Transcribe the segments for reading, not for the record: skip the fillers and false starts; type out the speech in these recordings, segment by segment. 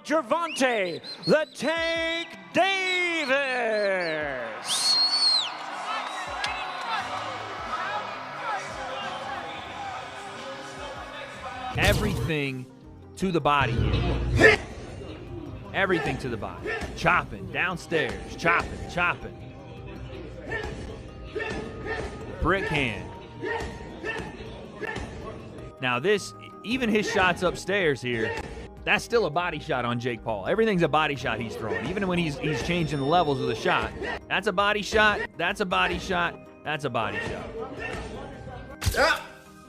Gervonta "the Tank" Davis. Everything to the body here. Everything to the body. Chopping, downstairs, chopping. Brick hand. Now this, even his shots upstairs here, that's still a body shot on Jake Paul. Everything's a body shot he's throwing, even when he's changing the levels of the shot. That's a body shot, that's a body shot, that's a body shot.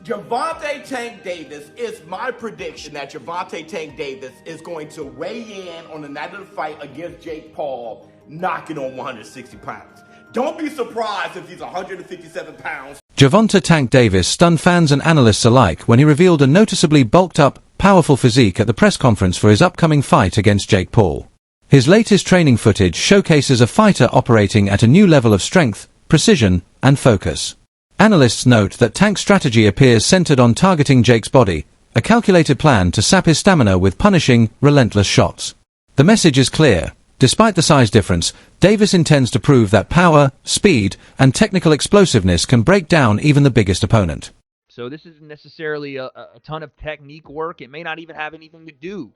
Gervonta Tank Davis, it's my prediction that Gervonta Tank Davis is going to weigh in on the night of the fight against Jake Paul, knocking on 160 pounds. Don't be surprised if he's 157 pounds. Gervonta Tank Davis stunned fans and analysts alike when he revealed a noticeably bulked-up, powerful physique at the press conference for his upcoming fight against Jake Paul. His latest training footage showcases a fighter operating at a new level of strength, precision, and focus. Analysts note that Tank's strategy appears centered on targeting Jake's body, a calculated plan to sap his stamina with punishing, relentless shots. The message is clear. Despite the size difference, Davis intends to prove that power, speed, and technical explosiveness can break down even the biggest opponent. So this isn't necessarily a ton of technique work. It may not even have anything to do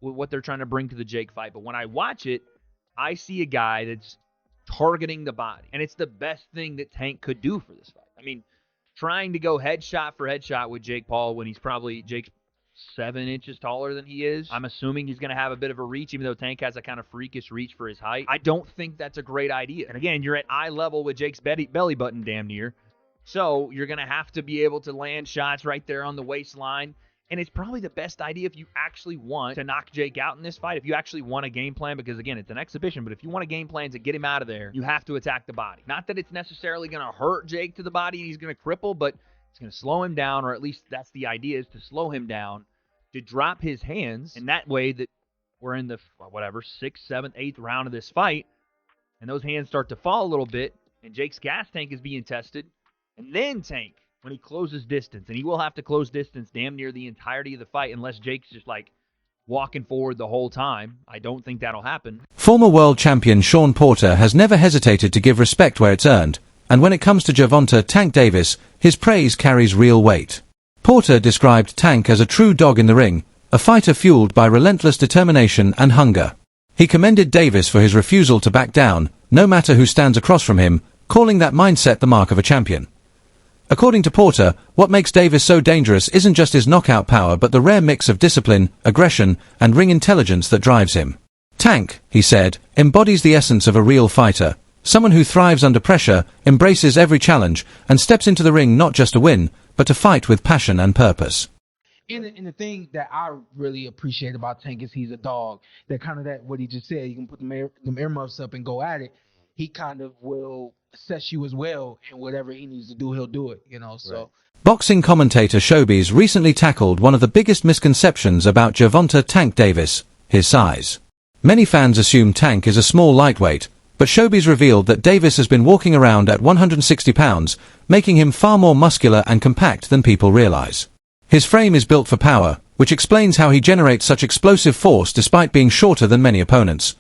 with what they're trying to bring to the Jake fight. But when I watch it, I see a guy that's targeting the body. And it's the best thing that Tank could do for this fight. I mean, trying to go headshot for headshot with Jake Paul when he's probably Jake's 7 inches taller than he is. I'm assuming he's going to have a bit of a reach, even though Tank has a kind of freakish reach for his height. I don't think that's a great idea. And again, you're at eye level with Jake's belly button damn near. So you're going to have to be able to land shots right there on the waistline. And it's probably the best idea if you actually want to knock Jake out in this fight, if you actually want a game plan, because again, it's an exhibition, but if you want a game plan to get him out of there, you have to attack the body. Not that it's necessarily going to hurt Jake to the body and he's going to cripple, but it's going to slow him down, or at least that's the idea, is to slow him down, to drop his hands, and that way that we're in the, 6th, 7th, 8th round of this fight, and those hands start to fall a little bit, and Jake's gas tank is being tested, and then Tank, when he closes distance, and he will have to close distance damn near the entirety of the fight unless Jake's just like walking forward the whole time. I don't think that'll happen. Former world champion Shawn Porter has never hesitated to give respect where it's earned, and when it comes to Gervonta Tank Davis, his praise carries real weight. Porter described Tank as a true dog in the ring, a fighter fueled by relentless determination and hunger. He commended Davis for his refusal to back down, no matter who stands across from him, calling that mindset the mark of a champion. According to Porter, what makes Davis so dangerous isn't just his knockout power but the rare mix of discipline, aggression, and ring intelligence that drives him. Tank, he said, embodies the essence of a real fighter, someone who thrives under pressure, embraces every challenge, and steps into the ring not just to win, but to fight with passion and purpose. And the thing that I really appreciate about Tank is he's a dog. That kind of that what he just said, you can put them earmuffs up and go at it. He kind of will assess you as well, and whatever he needs to do, he'll do it, so. Right. Boxing commentator Showbiz recently tackled one of the biggest misconceptions about Gervonta Tank Davis, his size. Many fans assume Tank is a small lightweight, but Showbiz revealed that Davis has been walking around at 160 pounds, making him far more muscular and compact than people realize. His frame is built for power, which explains how he generates such explosive force despite being shorter than many opponents.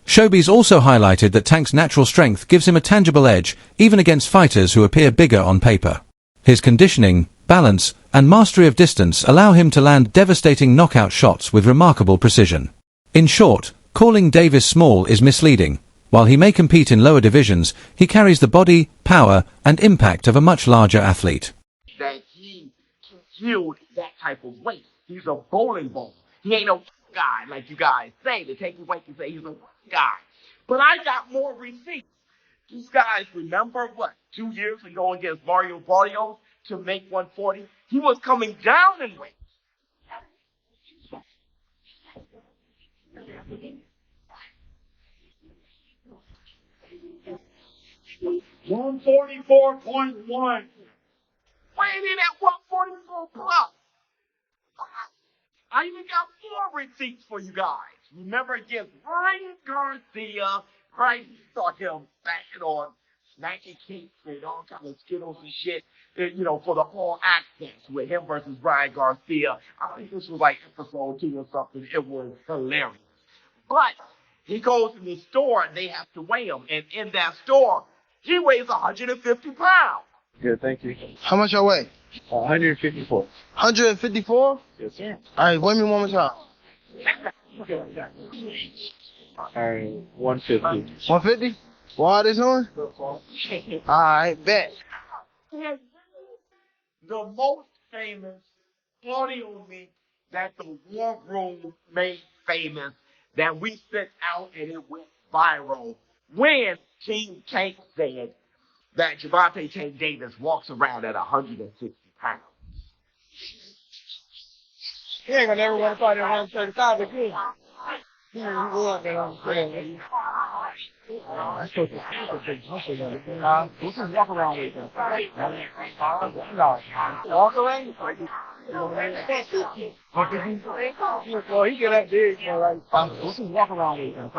Showbiz also highlighted that Tank's natural strength gives him a tangible edge, even against fighters who appear bigger on paper. His conditioning, balance, and mastery of distance allow him to land devastating knockout shots with remarkable precision. In short, calling Davis small is misleading. While he may compete in lower divisions, he carries the body, power, and impact of a much larger athlete. That he can wield that type of weight. He's a bowling ball. He ain't no guy like you guys say. To take away and say he's a guy. But I got more receipts. These guys remember 2 years ago against Mario Barrios to make 140? He was coming down in weight. 144.1. Weighing in at 144 plus. I even got more receipts for you guys. Remember against Ryan Garcia, right? You saw him bashing on Nike cakes and all kind of Skittles and shit, for the whole access with him versus Ryan Garcia. I think this was like episode 2 or something. It was hilarious. But he goes in the store and they have to weigh him. And in that store, he weighs 150 pounds. Yeah, thank you. How much I weigh? 154. 154? Yes, sir. All right, weigh me one more time. Alright, 150. 150? Why this on? All right, bet. The most famous audio leak that the War Room made famous that we sent out and it went viral when King Tank said that Gervonta Tank Davis walks around at 160 pounds. He ain't gonna never want to fight at 135 again. He can walk around with him. Walk around? Well, he get that big, he can walk around with him.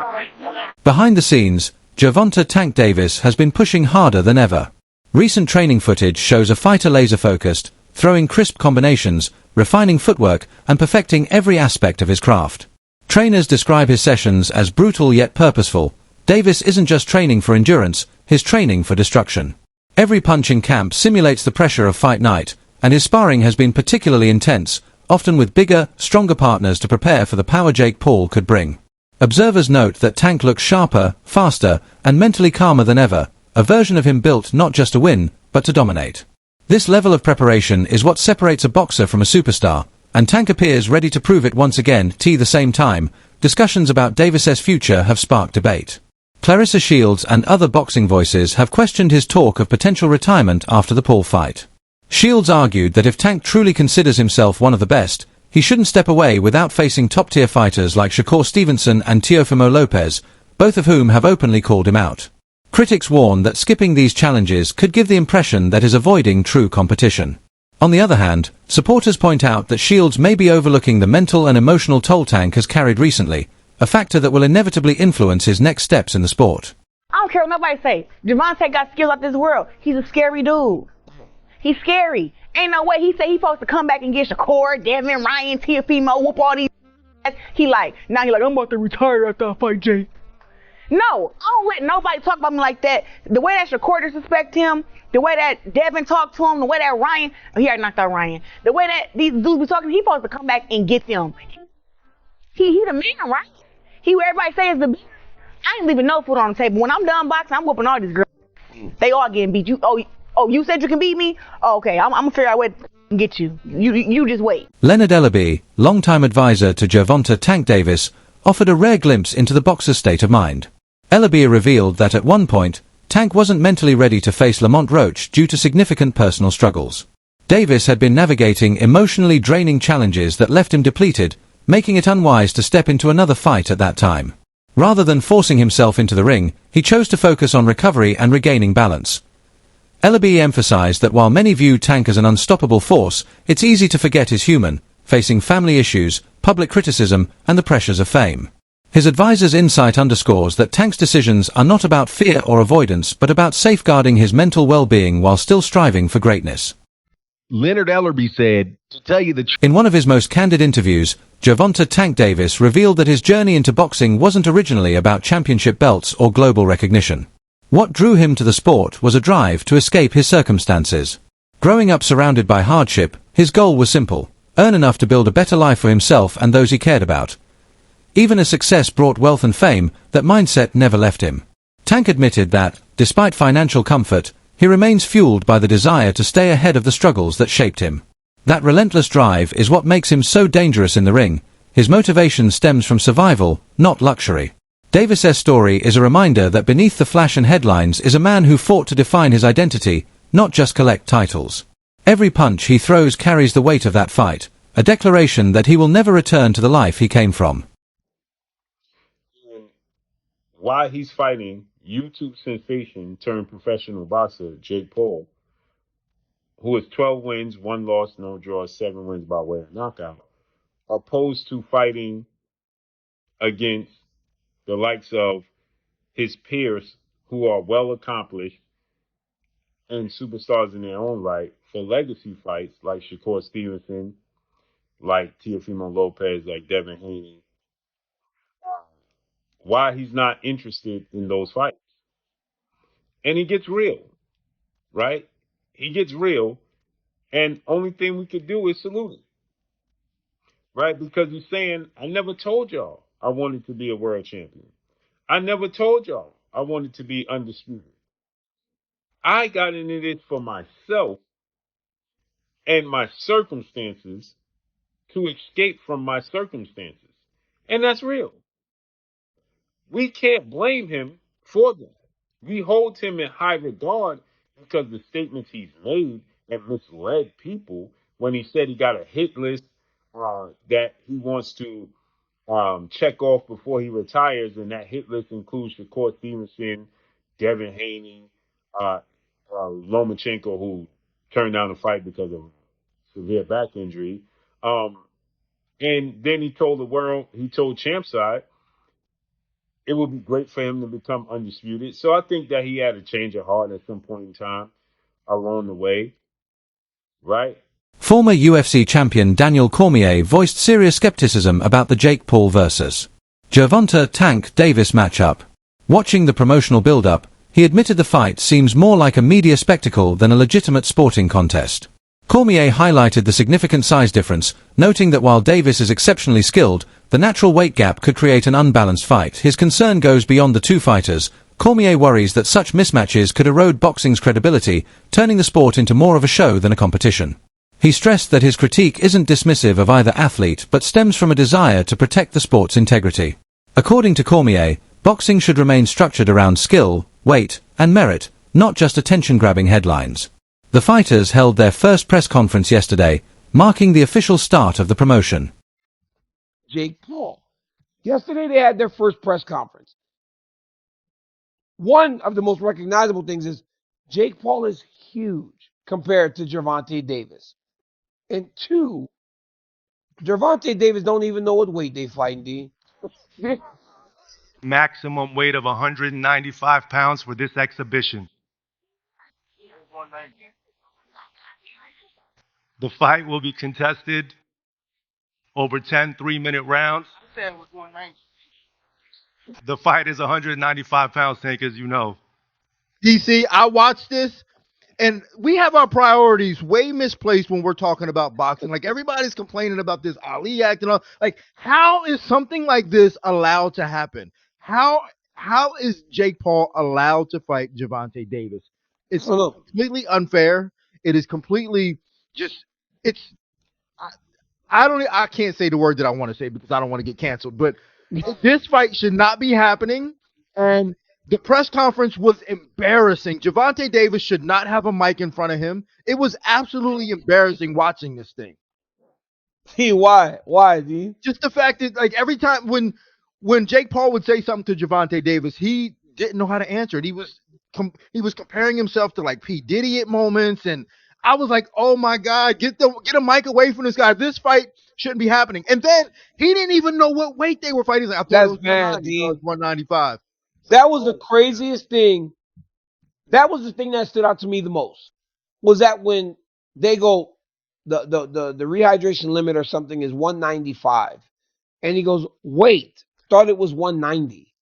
Behind the scenes, Gervonta Tank Davis has been pushing harder than ever. Recent training footage shows a fighter laser-focused, throwing crisp combinations, refining footwork, and perfecting every aspect of his craft. Trainers describe his sessions as brutal yet purposeful. Davis isn't just training for endurance, he's training for destruction. Every punch in camp simulates the pressure of fight night, and his sparring has been particularly intense, often with bigger, stronger partners to prepare for the power Jake Paul could bring. Observers note that Tank looks sharper, faster, and mentally calmer than ever, a version of him built not just to win, but to dominate. This level of preparation is what separates a boxer from a superstar, and Tank appears ready to prove it once again. At the same time, discussions about Davis's future have sparked debate. Clarissa Shields and other boxing voices have questioned his talk of potential retirement after the Paul fight. Shields argued that if Tank truly considers himself one of the best, he shouldn't step away without facing top-tier fighters like Shakur Stevenson and Teofimo Lopez, both of whom have openly called him out. Critics warn that skipping these challenges could give the impression that he's avoiding true competition. On the other hand, supporters point out that Shields may be overlooking the mental and emotional toll Tank has carried recently, a factor that will inevitably influence his next steps in the sport. I don't care what nobody say. Gervonta got skills out this world. He's a scary dude. He's scary. Ain't no way he said he's supposed to come back and get Shakur, Devin, Ryan, Teofimo, whoop all these. He like, I'm about to retire after I fight Jay. No, I don't let nobody talk about me like that. The way that Shakur disrespect him, the way that Devin talked to him, the way that Ryan, he already knocked out Ryan. The way that these dudes be talking, he supposed to come back and get them. He the man, right? He where everybody say is the best. I ain't leaving no food on the table. When I'm done boxing, I'm whooping all these girls. They all getting beat. You said you can beat me? Oh, okay, I'm gonna figure out where to get you. You just wait. Leonard Ellaby, longtime advisor to Gervonta Tank Davis, offered a rare glimpse into the boxer's state of mind. Ellaby revealed that at one point, Tank wasn't mentally ready to face Lamont Roach due to significant personal struggles. Davis had been navigating emotionally draining challenges that left him depleted, making it unwise to step into another fight at that time. Rather than forcing himself into the ring, he chose to focus on recovery and regaining balance. Ellaby emphasized that while many view Tank as an unstoppable force, it's easy to forget he's human, facing family issues, public criticism, and the pressures of fame. His advisor's insight underscores that Tank's decisions are not about fear or avoidance but about safeguarding his mental well-being while still striving for greatness. Leonard Ellerby said, to tell you the truth. In one of his most candid interviews, Gervonta Tank Davis revealed that his journey into boxing wasn't originally about championship belts or global recognition. What drew him to the sport was a drive to escape his circumstances. Growing up surrounded by hardship, his goal was simple: earn enough to build a better life for himself and those he cared about. Even as success brought wealth and fame, that mindset never left him. Tank admitted that, despite financial comfort, he remains fueled by the desire to stay ahead of the struggles that shaped him. That relentless drive is what makes him so dangerous in the ring. His motivation stems from survival, not luxury. Davis's story is a reminder that beneath the flash and headlines is a man who fought to define his identity, not just collect titles. Every punch he throws carries the weight of that fight, a declaration that he will never return to the life he came from. While he's fighting YouTube sensation turned professional boxer Jake Paul, who has 12 wins, 1 loss, no draws, 7 wins by way of knockout, opposed to fighting against the likes of his peers who are well accomplished, and superstars in their own right for legacy fights like Shakur Stevenson, like Teofimo Lopez, like Devin Haney, why he's not interested in those fights. And he gets real, right? He gets real, and only thing we could do is salute him, right? Because he's saying, I never told y'all I wanted to be a world champion. I never told y'all I wanted to be undisputed. I got into this for myself and my circumstances to escape from my circumstances. And that's real. We can't blame him for that. We hold him in high regard because the statements he's made and misled people when he said he got a hit list that he wants to check off before he retires, and that hit list includes Shakur Stevenson, Devin Haney, Lomachenko, who turned down the fight because of severe back injury. And then he told the world, he told Champside, it would be great for him to become undisputed. So I think that he had a change of heart at some point in time along the way, right? Former UFC champion Daniel Cormier voiced serious skepticism about the Jake Paul vs. Gervonta Tank Davis matchup. Watching the promotional build-up, he admitted the fight seems more like a media spectacle than a legitimate sporting contest. Cormier highlighted the significant size difference, noting that while Davis is exceptionally skilled, the natural weight gap could create an unbalanced fight. His concern goes beyond the two fighters. Cormier worries that such mismatches could erode boxing's credibility, turning the sport into more of a show than a competition. He stressed that his critique isn't dismissive of either athlete but stems from a desire to protect the sport's integrity. According to Cormier, boxing should remain structured around skill, weight, and merit, not just attention-grabbing headlines. The fighters held their first press conference yesterday, marking the official start of the promotion. Jake Paul. Yesterday they had their first press conference. One of the most recognizable things is Jake Paul is huge compared to Gervonta Davis. And two, Gervonta Davis don't even know what weight they fighting, D. Maximum weight of 195 pounds for this exhibition. The fight will be contested over 10 3-minute rounds. The fight is 195 pounds, Tank, as you know. DC, I watched this, and we have our priorities way misplaced when we're talking about boxing. Like, everybody's complaining about this Ali act and all. Like, how is something like this allowed to happen? How is Jake Paul allowed to fight Gervonta Davis? It's completely unfair. It is completely just, I can't say the word that I want to say because I don't want to get canceled, but this fight should not be happening, and the press conference was embarrassing. Gervonta Davis should not have a mic in front of him. It was absolutely embarrassing watching this thing. See, why? Why, D? Just the fact that, like, every time when Jake Paul would say something to Gervonta Davis, he didn't know how to answer it. He was comparing himself to, like, P. Diddy at moments, and I was like, oh my God, get a mic away from this guy. This fight shouldn't be happening. And then he didn't even know what weight they were fighting. He's like, I thought That's it was bad, D. 195. That was the craziest thing. That was the thing that stood out to me the most. Was that when they go, the rehydration limit or something is 195. And he goes, wait, thought it was 190.